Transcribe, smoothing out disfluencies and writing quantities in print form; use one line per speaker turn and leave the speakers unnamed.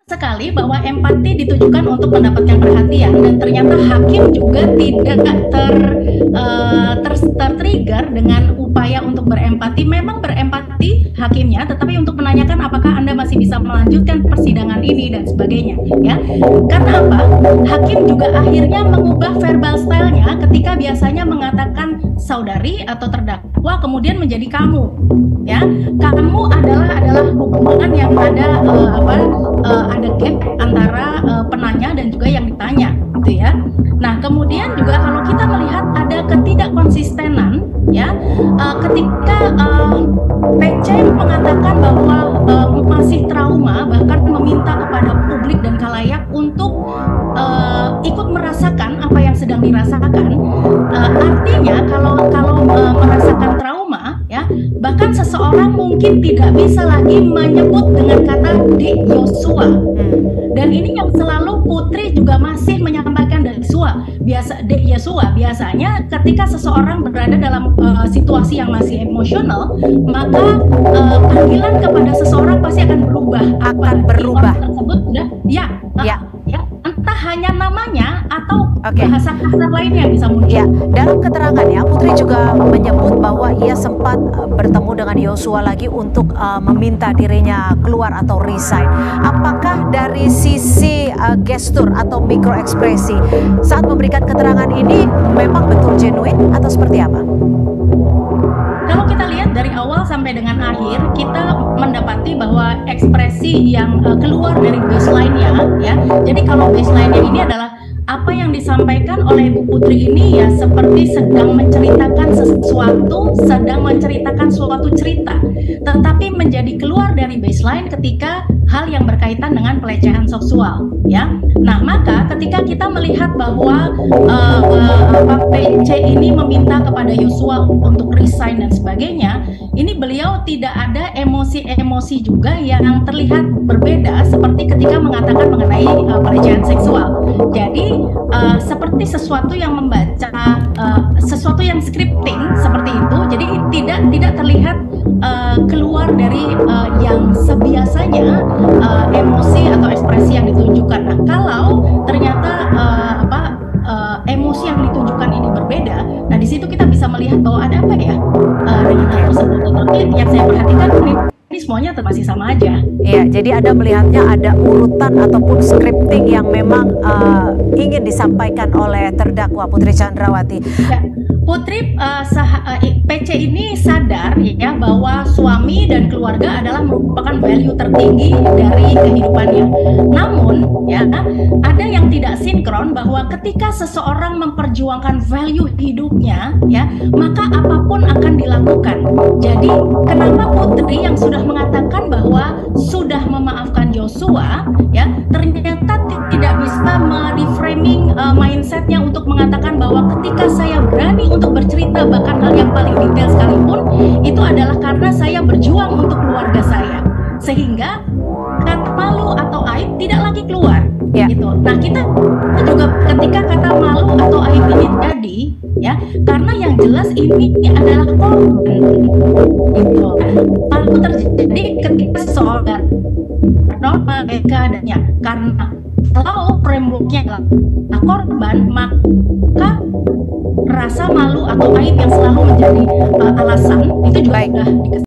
sekali bahwa empati ditujukan untuk mendapatkan perhatian, dan ternyata hakim juga tidak tertrigger dengan upaya untuk berempati. Memang berempati hakimnya, tetapi untuk menanyakan apakah Anda masih bisa melanjutkan persidangan ini dan sebagainya, ya. Karena apa? Hakim juga akhirnya mengubah verbal style-nya ketika biasanya mengatakan saudari atau terdakwa, kemudian menjadi kamu, ya. Kamu adalah hubungan yang ada ada gap antara penanya dan juga yang ditanya, gitu ya. Nah, kemudian juga kalau kita melihat ada ketidakkonsistenan, ya, ketika PC mengatakan bahwa masih trauma, bahkan meminta kepada publik dan khalayak untuk ikut merasakan apa yang sedang dirasakan. Artinya kalau merasakan trauma, ya, bahkan seseorang mungkin tidak bisa lagi menyebut dengan kata Dek Yosua. Dan ini yang selalu Putri juga masih menyampaikan Dek Yosua. Biasanya ketika seseorang berada dalam situasi yang masih emosional, maka panggilan kepada seseorang pasti akan berubah.
Akan berubah.
Orang tersebut sudah ya, entah hanya namanya atau bahasa kasar lainnya yang bisa muncul.
Ya, dalam keterangannya Putri juga menyebut bahwa ia sempat bertemu dengan Yosua lagi untuk meminta dirinya keluar atau resign. Apakah dari sisi gestur atau mikroekspresi saat memberikan keterangan ini memang betul genuine atau seperti apa?
Kalau kita lihat dari awal sampai dengan akhir, kita mendapati bahwa ekspresi yang keluar dari baseline-nya, ya. Jadi kalau baseline-nya ini adalah apa yang disampaikan oleh Bu Putri ini ya seperti sedang menceritakan sesuatu, sedang menceritakan suatu cerita, tetapi menjadi keluar dari baseline ketika hal yang berkaitan dengan pelecehan seksual, ya. Nah, maka ketika kita melihat bahwa PC ini meminta kepada Yosua untuk resign dan sebagainya, ini beliau tidak ada emosi-emosi juga yang terlihat berbeda seperti ketika mengatakan mengenai pelecehan seksual. Jadi seperti sesuatu yang membaca sesuatu yang scripting seperti itu. Jadi tidak terlihat keluar dari yang sebiasanya emosi atau ekspresi yang ditunjukkan. Nah, kalau ternyata emosi yang ditunjukkan ini berbeda, nah di situ kita bisa melihat bahwa ada apa ya dengan hal tersebut. Tetapi yang saya perhatikan ini semuanya masih sama aja.
Iya, jadi Anda melihatnya ada urutan ataupun scripting yang memang ingin disampaikan oleh terdakwa Putri Chandrawati.
Ya, Putri PC ini sadar ya bahwa suami dan keluarga adalah merupakan value tertinggi dari kehidupannya. Namun ya ada yang tidak sinkron bahwa ketika seseorang memperjuangkan value hidupnya ya, maka apapun akan dilakukan. Jadi kenapa Putri yang sudah mengatakan bahwa sudah memaafkan Yosua ya, ternyata tidak bisa mereframing mindsetnya untuk mengatakan bahwa ketika saya berani untuk bercerita bahkan hal yang paling detail sekalipun, itu adalah karena saya berjuang untuk keluarga saya, sehingga kata malu atau aib tidak lagi keluar gitu. Nah, kita juga ketika kata malu atau aib ini terjadi ya, karena yang jelas ini adalah korban gitu. Malu terjadi ketika seseorang normal keadaannya, karena kalau frameworknya adalah korban, maka rasa malu atau aib yang selalu menjadi alasan itu juga sudah